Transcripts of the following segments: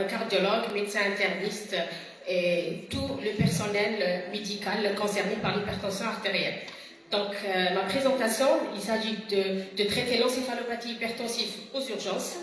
cardiologues, médecins internistes et tout le personnel médical concerné par l'hypertension artérielle. Donc, ma présentation, il s'agit de traiter l'encéphalopathie hypertensive aux urgences.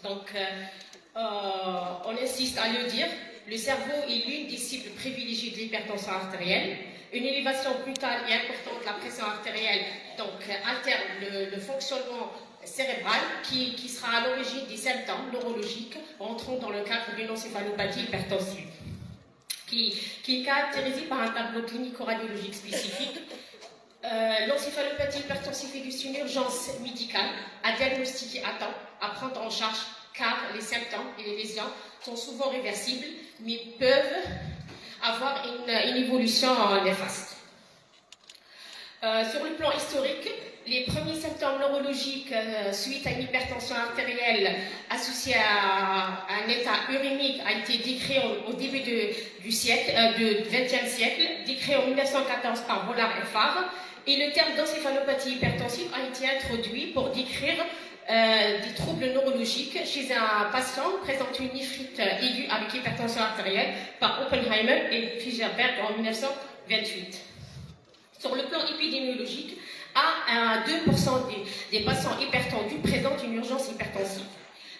Donc, on insiste à le dire, le cerveau est l'une des cibles privilégiées de l'hypertension artérielle. Une élévation brutale et importante de la pression artérielle donc, altère le fonctionnement cérébral qui sera à l'origine des symptômes neurologiques entrant dans le cadre d'une encéphalopathie hypertensive, qui est caractérisée par un tableau clinico-radiologique spécifique. L'encéphalopathie hypertensive est une urgence médicale à diagnostiquer à temps, à prendre en charge, car les symptômes et les lésions sont souvent réversibles, mais peuvent avoir une évolution néfaste. Sur le plan historique, les premiers symptômes neurologiques suite à une hypertension artérielle associée à un état urémique a été décrit au début du siècle, du XXe siècle, décrit en 1914 par Bollard et Farr, et le terme d'encéphalopathie hypertensive a été introduit pour décrire des troubles neurologiques chez un patient présentant une néphrite aiguë avec hypertension artérielle par Oppenheimer et Fischberg en 1928. Sur le plan épidémiologique, 1 à 2% des patients hypertendus présentent une urgence hypertensive.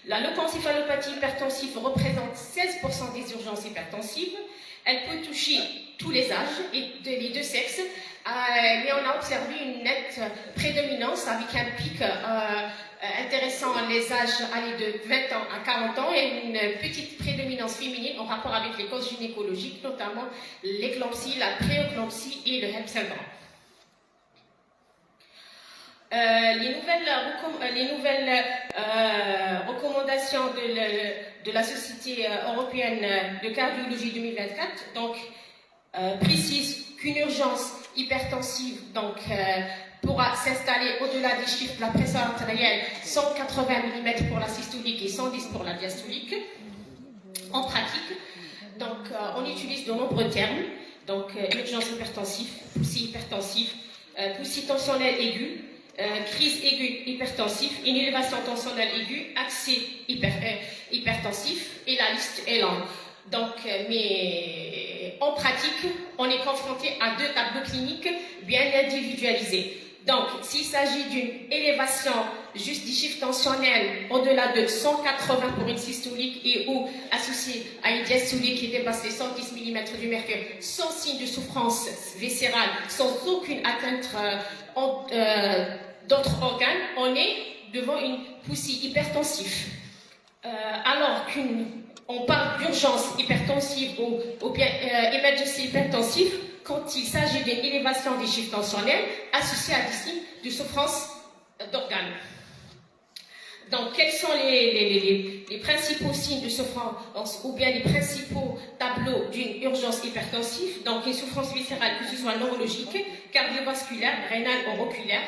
La leucoencéphalopathie hypertensive représente 16% des urgences hypertensives. Elle peut toucher tous les âges et les deux sexes, mais on a observé une nette prédominance avec un pic intéressant les âges allés de 20 ans à 40 ans et une petite prédominance féminine en rapport avec les causes gynécologiques, notamment l'éclampsie, la prééclampsie et le HELLP syndrome. Les nouvelles recommandations de la Société européenne de cardiologie 2024 donc, précisent qu'une urgence hypertensive donc, pourra s'installer au-delà des chiffres de la pression artérielle, 180 mm pour la systolique et 110 pour la diastolique. En pratique, donc, on utilise de nombreux termes, donc urgence hypertensive, poussée hypertensive, poussée tensionnelle aiguë, crise aiguë hypertensive, une élévation tensionnelle aiguë, accès hypertensif, et la liste est longue. Donc, mais en pratique, on est confronté à deux tableaux cliniques bien individualisés. Donc, s'il s'agit d'une élévation juste des chiffres tensionnels au-delà de 180 pour une systolique et ou associée à une diastolique qui dépasse les 110 mm du mercure, sans signe de souffrance viscérale, sans aucune atteinte d'autres organes, on est devant une poussée hypertensive. Alors qu'on parle d'urgence hypertensive ou bien emergency hypertensive, quand il s'agit d'une élévation des chiffres tensionnels associés à des signes de souffrance d'organes. Donc, quels sont les principaux signes de souffrance ou bien les principaux tableaux d'une urgence hypertensive? Donc, une souffrance viscérale, que ce soit neurologique, cardiovasculaire, rénale ou oculaire.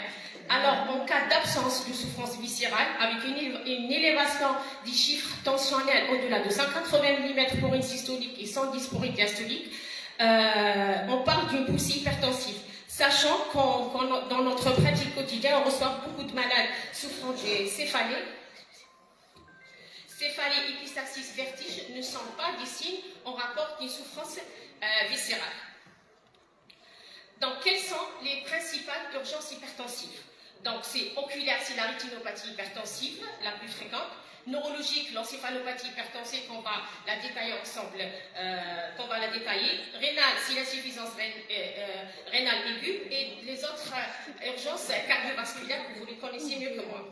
Alors, en cas d'absence de souffrance viscérale, avec une élévation des chiffres tensionnels au-delà de 180 mm pour une systolique et 110 pour une diastolique, on parle d'une poussée hypertensive. Sachant qu'en dans notre pratique quotidienne, on reçoit beaucoup de malades souffrant de céphalée. Céphalée, épistaxis, vertige ne sont pas des signes en rapport d'une souffrance viscérale. Donc, quelles sont les principales urgences hypertensives? Donc, c'est oculaire, c'est la rétinopathie hypertensive, la plus fréquente. Neurologique, l'encéphalopathie hypertensive, qu'on va la détailler ensemble, Rénale, c'est l'insuffisance rénale aiguë. Et les autres urgences cardiovasculaires, vous les connaissez mieux que moi.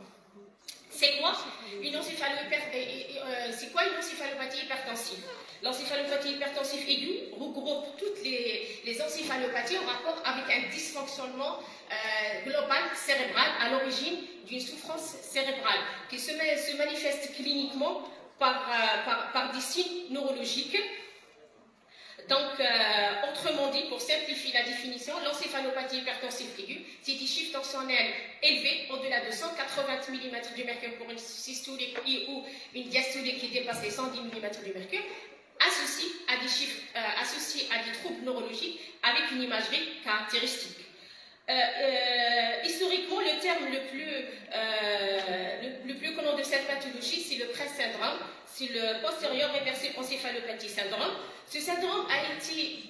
C'est quoi une encéphalopathie hypertensive? L'encéphalopathie hypertensive aiguë regroupe toutes les encéphalopathies en rapport avec un dysfonctionnement global cérébral à l'origine d'une souffrance cérébrale qui se manifeste cliniquement par des signes neurologiques. Donc, autrement dit, pour simplifier la définition, l'encéphalopathie hypertensive aiguë, c'est des chiffres tensionnels élevés au-delà de 180 mm du mercure pour une systolique et ou une diastolique qui dépasse les 110 mm du mercure, associés à des chiffres, associés à des troubles neurologiques avec une imagerie caractéristique. Historiquement, le terme le plus connu de cette pathologie, c'est le PRES syndrome. c'est le postérieur réversible encéphalopathie syndrome. Ce syndrome a été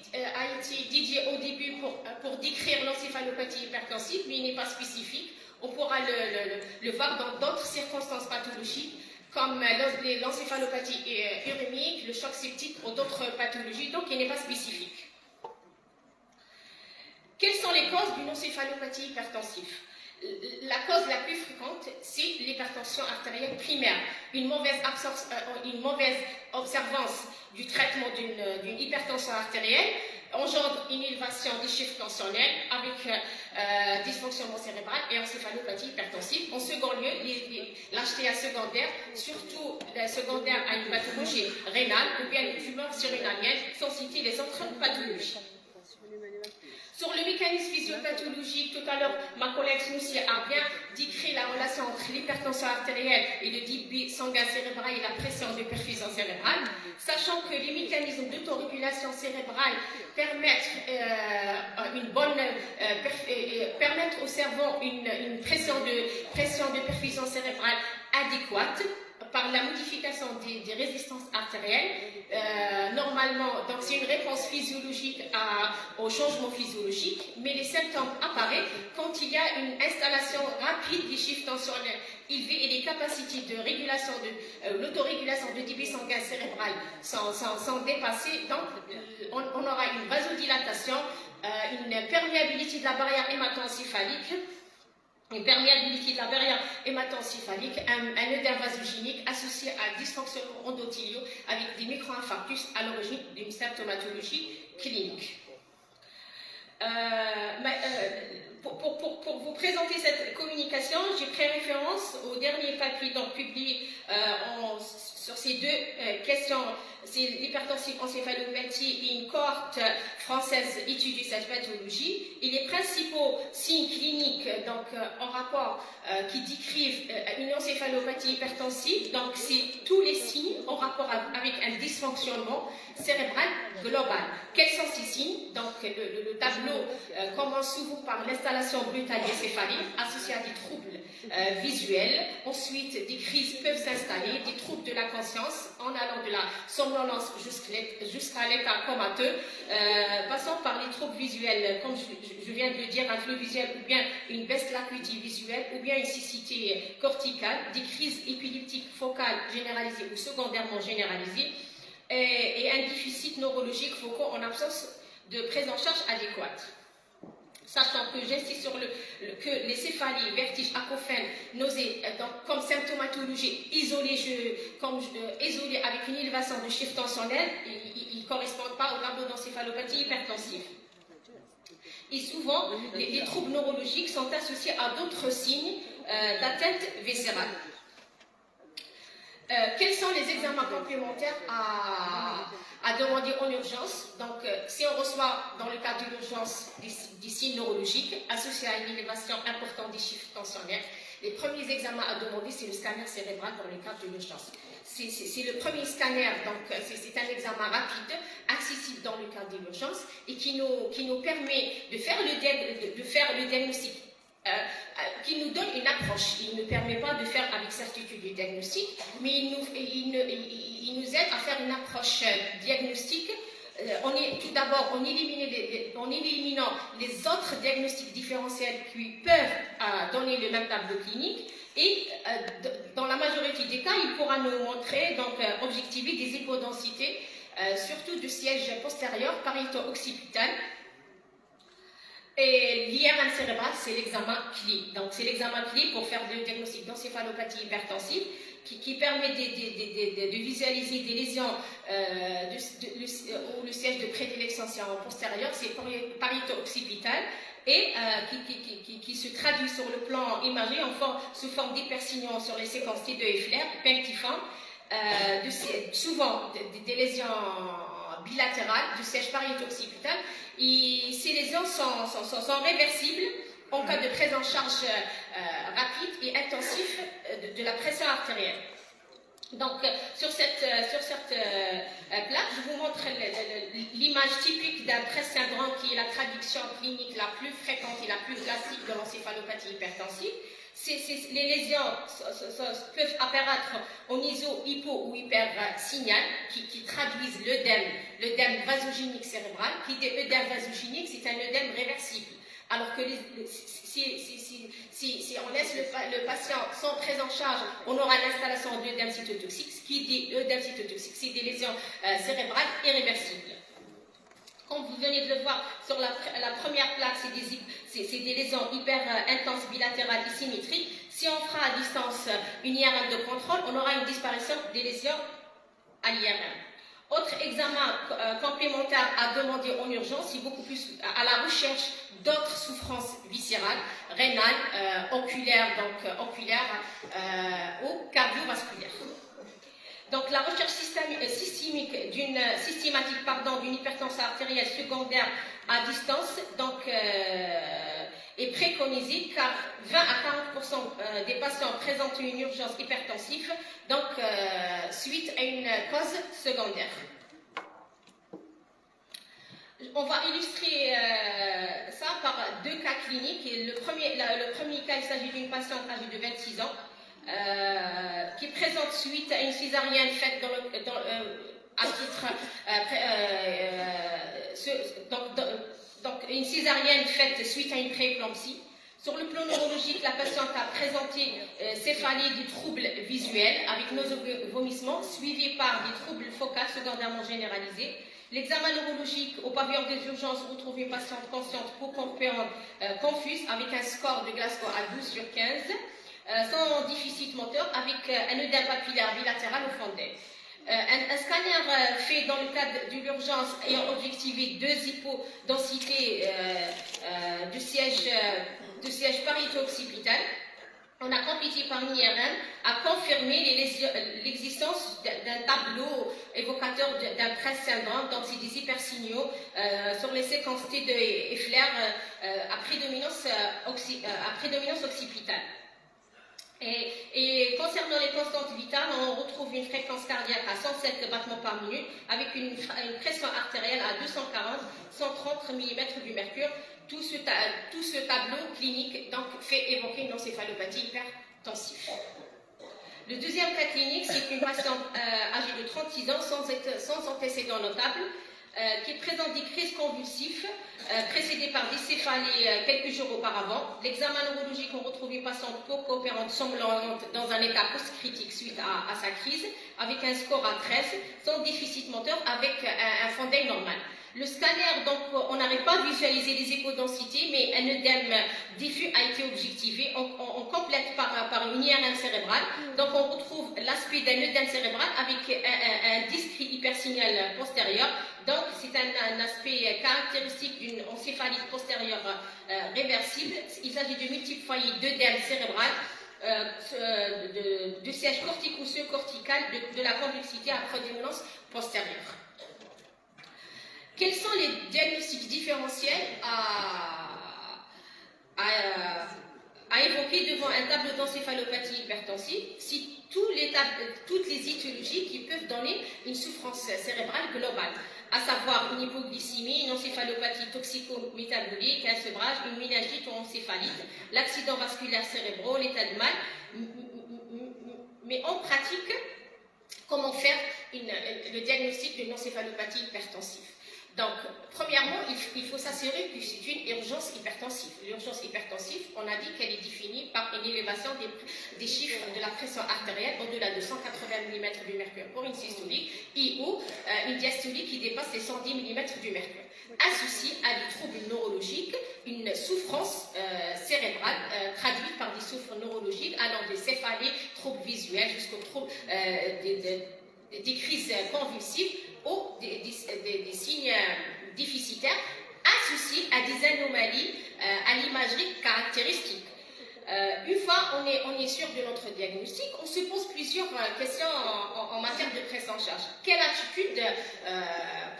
dédié au début pour décrire l'encéphalopathie hypertensive, mais il n'est pas spécifique. On pourra le voir dans d'autres circonstances pathologiques, comme l'encéphalopathie urémique, le choc septique ou d'autres pathologies, donc il n'est pas spécifique. Quelles sont les causes d'une encéphalopathie hypertensive? La cause la plus fréquente, c'est l'hypertension artérielle primaire. Une mauvaise observance du traitement d'une hypertension artérielle engendre une élévation des chiffres tensionnels avec dysfonctionnement cérébral et encéphalopathie hypertensive. En second lieu, l'HTA secondaire, surtout secondaire à une pathologie rénale ou bien une tumeur surrénalienne, sans citer les autres pathologies. Sur le mécanisme physiopathologique, tout à l'heure, ma collègue Snoussi a bien décrit la relation entre l'hypertension artérielle et le débit sanguin cérébral et la pression de perfusion cérébrale, sachant que les mécanismes d'autorégulation cérébrale permettent au cerveau une pression de perfusion cérébrale adéquate par la modification des résistances artérielles. Normalement, donc c'est une réponse physiologique au changement physiologique, mais les symptômes apparaissent quand il y a une installation rapide des chiffres tensionnels élevés et les capacités de régulation l'autorégulation de débit sanguin cérébral sont dépassées. Donc, on aura une vasodilatation, une perméabilité de la barrière hémato-encéphalique, un œdème vasogénique associé à dysfonctionnement endothélio avec des micro-infarctus à l'origine d'une symptomatologie clinique. Pour vous présenter cette communication, j'ai pris référence au dernier papier publié sur ces deux questions, c'est l'hypertension encéphalopathie et une cohorte française étudie cette pathologie. Et les principaux signes cliniques en rapport qui décrivent une encéphalopathie hypertensive, donc c'est tous les signes en rapport avec un dysfonctionnement cérébral global. Quels sont ces signes? Donc le tableau commence souvent par l'installation brutale d'encéphalie associée à des troubles visuels. Ensuite, des crises peuvent s'installer, des troubles de la conscience en allant de la somnolence jusqu'à l'état comateux, passant par les troubles visuels, comme je viens de le dire, un flou visuel ou bien une baisse de l'acuité visuelle ou bien une cécité corticale, des crises épileptiques focales généralisées ou secondairement généralisées et un déficit neurologique focaux en absence de prise en charge adéquate. Sachant que j'insiste sur que les céphalies, vertiges, acouphènes, nausées, comme symptomatologie isolée, isolée avec une élévation de chiffre tensionnel, ils ne correspondent pas au tableau d'encéphalopathie hypertensive. Et souvent, les troubles neurologiques sont associés à d'autres signes d'atteinte viscérale. Quels sont les examens complémentaires à demander en urgence? Donc, si on reçoit dans le cadre d'une urgence des signes neurologiques associés à une élévation importante des chiffres tensionnels, les premiers examens à demander, c'est le scanner cérébral dans le cadre d'une urgence. C'est le premier scanner, donc c'est un examen rapide, accessible dans le cadre de l'urgence et qui nous permet de faire le diagnostic. Qui nous donne une approche. Il ne permet pas de faire avec certitude le diagnostic, mais il nous aide à faire une approche diagnostique. Tout d'abord, en éliminant les autres diagnostics différentiels qui peuvent donner le même tableau clinique. Et dans la majorité des cas, il pourra nous montrer, donc objectiver des hypodensités, surtout du siège postérieur, parieto-occipital. Et l'IRM cérébral, c'est l'examen clé. Donc, c'est l'examen clé pour faire le diagnostic d'encéphalopathie hypertensive qui permet de visualiser des lésions où le siège de prédilection postérieur, c'est parieto-occipital et qui se traduit sur le plan imagé sous forme d'hypersignon sur les séquences T2 et FLAIR, punctiformes, souvent des lésions bilatérales du siège parieto-occipital. Et ces lésions sont réversibles en cas de prise en charge rapide et intensive de la pression artérielle. Donc, sur cette plaque, je vous montre l'image typique d'un PRES syndrome qui est la traduction clinique la plus fréquente et la plus classique de l'encéphalopathie hypertensive. Les lésions peuvent apparaître en iso-hypo ou hypersignal qui traduisent l'œdème vasogénique cérébral. Qui dit œdème vasogénique, c'est un œdème réversible. Alors que si on laisse le patient sans prise en charge, on aura l'installation d'œdème cytotoxique. Ce qui dit œdème cytotoxique, c'est des lésions cérébrales irréversibles. Comme vous venez de le voir sur la première plaque, c'est des lésions hyper intenses bilatérales et symétriques. Si on fera à distance une IRM de contrôle, on aura une disparition des lésions à l'IRM. Autre examen complémentaire à demander en urgence, c'est beaucoup plus à la recherche d'autres souffrances viscérales, rénales, oculaires, ou cardiovasculaires. Donc la recherche systématique d'une hypertension artérielle secondaire à distance est préconisée car 20 à 40% des patients présentent une urgence hypertensive suite à une cause secondaire. On va illustrer ça par deux cas cliniques. Le premier cas, il s'agit d'une patiente âgée de 26 ans qui présente suite à une césarienne faite une césarienne faite suite à une prééclampsie. Sur le plan neurologique, la patiente a présenté céphalie du trouble visuel avec nausées-vomissements suivis par des troubles focaux secondairement généralisés. L'examen neurologique au pavillon des urgences retrouve une patiente consciente, co-compétente, confuse avec un score de Glasgow à 12 sur 15. Sans déficit moteur avec un œdème papillaire bilatéral au fond d'elle. Un scanner fait dans le cadre de l'urgence ayant objectivé 2 hypodensités de siège parieto-occipital. On a complété par une IRM à confirmer l'existence d'un tableau évocateur d'un Press syndrome, donc c'est des hypersignaux sur les séquences T2 et flair à prédominance occipitale. Et concernant les constantes vitales, on retrouve une fréquence cardiaque à 107 battements par minute avec une pression artérielle à 240-130 mm du mercure. Tout ce tableau clinique fait évoquer une encéphalopathie hypertensive. Le deuxième cas clinique, c'est une patiente âgée de 36 ans sans antécédents notables qui présente des crises convulsives précédées par des céphalées quelques jours auparavant. L'examen neurologique, on retrouve une patiente co-coopérante somnolente dans un état post-critique suite à sa crise, avec un score à 13, sans déficit moteur, avec un fond d'œil normal. Le scanner, donc, on n'arrive pas à visualiser les écodensités, mais un œdème diffus a été objectivé. On complète par une IRM cérébrale. Donc, on retrouve l'aspect d'un œdème cérébral avec un disque hypersignal postérieur. Donc, c'est un aspect caractéristique d'une encéphalite postérieure réversible. Il s'agit de multiples foyers d'œdème cérébral. De siège cortico-cortical de la convexité à prédominance postérieure. Quels sont les diagnostics différentiels à évoquer devant un tableau d'encéphalopathie hypertensive? Si toutes les étiologies qui peuvent donner une souffrance cérébrale globale, à savoir une hypoglycémie, une encéphalopathie toxico-métabolique, un sevrage, une méningite ou encéphalite, l'accident vasculaire cérébral, l'état de mal. Mais en pratique, comment faire le diagnostic d'une encéphalopathie hypertensive? Donc, premièrement, il faut s'assurer que c'est une urgence hypertensive. L'urgence hypertensive, on a dit qu'elle est définie par une élévation des chiffres de la pression artérielle au-delà de 180 mm du mercure pour une systolique ou une diastolique qui dépasse les 110 mm du mercure. Associé à des troubles neurologiques, une souffrance cérébrale traduite par des souffres neurologiques allant des céphalées, troubles visuels jusqu'aux troubles des crises convulsives ou des signes déficitaires associés à des anomalies à l'imagerie caractéristique. Une fois on est sûr de notre diagnostic, on se pose plusieurs questions en matière de prise en charge. Quelle attitude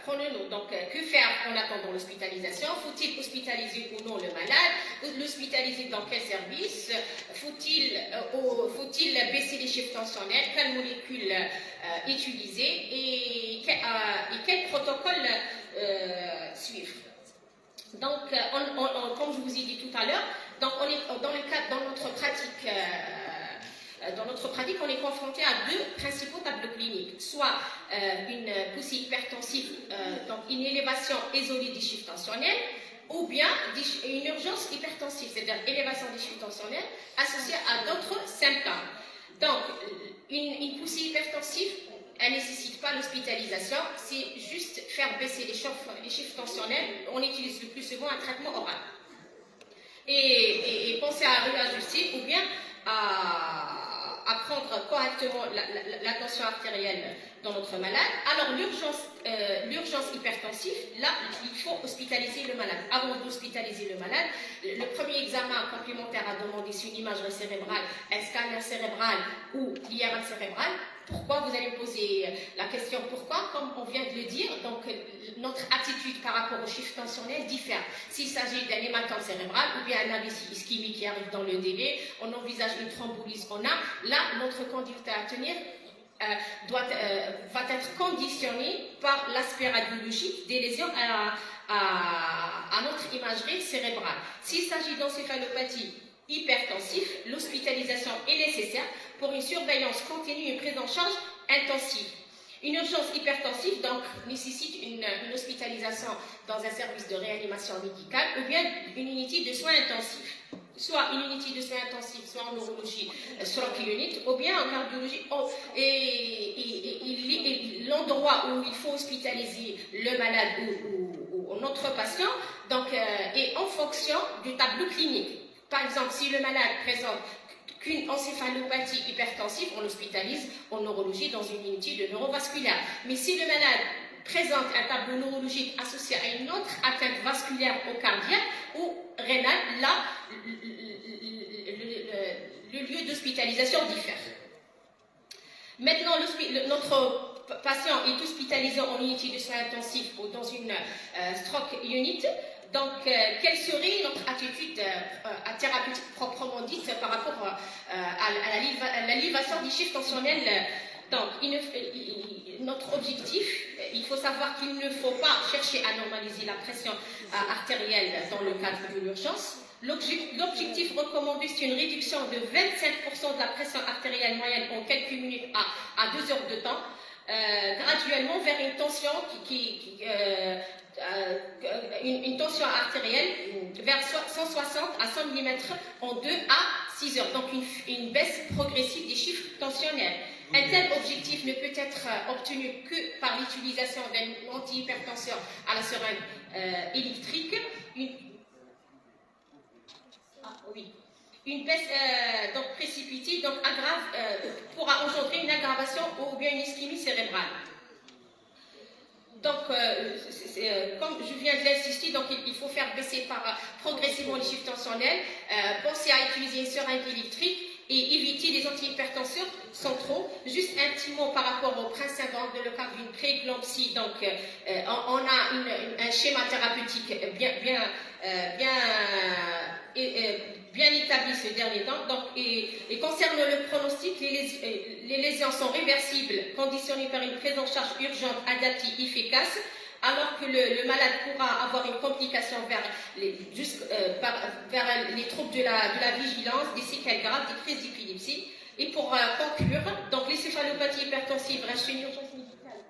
prenons-nous? Donc, que faire en attendant l'hospitalisation? Faut-il hospitaliser ou non le malade? L'hospitaliser dans quel service? Faut-il baisser les chiffres tensionnels? Quelles molécules utiliser? Et quel protocole suivre? Donc, comme je vous ai dit tout à l'heure, Donc, dans notre pratique, on est confronté à deux principaux tableaux cliniques, soit une poussée hypertensive, donc une élévation isolée des chiffres tensionnels, ou bien une urgence hypertensive, c'est-à-dire élévation des chiffres tensionnels associée à d'autres symptômes. Donc, une poussée hypertensive, elle ne nécessite pas l'hospitalisation, c'est juste faire baisser les chiffres tensionnels. On utilise le plus souvent un traitement oral. Et penser à réajuster ou bien à prendre correctement la tension artérielle dans notre malade. Alors l'urgence hypertensive, là, il faut hospitaliser le malade. Avant d'hospitaliser le malade, le premier examen complémentaire à demander, c'est une imagerie cérébrale, un scanner cérébral ou l'IRM cérébral. Pourquoi? Vous allez me poser la question pourquoi? Comme on vient de le dire, donc notre attitude par rapport aux chiffres tensionnels diffère. S'il s'agit d'un hématome cérébral ou bien un AVC ischémique qui arrive dans le délai, on envisage une thrombolyse, là, notre conduite à tenir va être conditionnée par l'aspect radiologique des lésions à notre imagerie cérébrale. S'il s'agit d'encéphalopathie hypertensive, l'hospitalisation est nécessaire pour une surveillance continue et une prise en charge intensive. Une urgence hypertensive donc nécessite une hospitalisation dans un service de réanimation médicale ou bien une unité de soins intensifs. Soit une unité de soins intensifs, soit en neurologie, unit, ou bien en cardiologie. Et l'endroit où il faut hospitaliser le malade ou notre patient donc, est en fonction du tableau clinique. Par exemple, si le malade présente qu'une encéphalopathie hypertensive, on l'hospitalise en neurologie dans une unité de neurovasculaire. Mais si le malade présente un tableau neurologique associé à une autre atteinte vasculaire au cardiaque ou rénale, là, le lieu d'hospitalisation diffère. Maintenant, notre patient est hospitalisé en unité de soins intensifs ou dans une stroke unit. Donc, quelle serait notre attitude thérapeutique proprement dite par rapport à l'élévation des chiffres tensionnels? Donc, notre objectif, il faut savoir qu'il ne faut pas chercher à normaliser la pression artérielle dans le cadre de l'urgence. L'objectif recommandé, c'est une réduction de 25% de la pression artérielle moyenne en quelques minutes à 2 heures de temps, graduellement vers une tension une tension artérielle vers 160 à 100 mm en 2 à 6 heures, donc une baisse progressive des chiffres tensionnels. Un tel objectif ne peut être obtenu que par l'utilisation d'un antihypertenseur à la seringue électrique. Une baisse donc précipitée donc pourra engendrer une aggravation ou bien une ischémie cérébrale. Donc, comme je viens de l'insister, donc il faut faire baisser progressivement les chiffres tensionnels, penser à utiliser une seringue électrique et éviter les antihypertenseurs centraux. Juste un petit mot par rapport au principe dans le cadre d'une prééclampsie. Donc, on a un schéma thérapeutique bien établi ce dernier temps. Donc, et concernant le pronostic, les lésions sont réversibles, conditionnées par une prise en charge urgente, adaptée, efficace, alors que le malade pourra avoir une complication vers les troubles de la vigilance, des séquelles graves, des crises d'épilepsie. Et pour conclure, donc l'encéphalopathie hypertensive reste une urgence médicale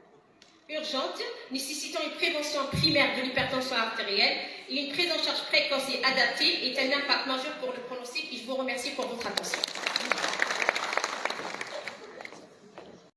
urgente, nécessitant une prévention primaire de l'hypertension artérielle et une prise en charge précoce et adaptée est un impact majeur pour le pronostic. Et je vous remercie pour votre attention.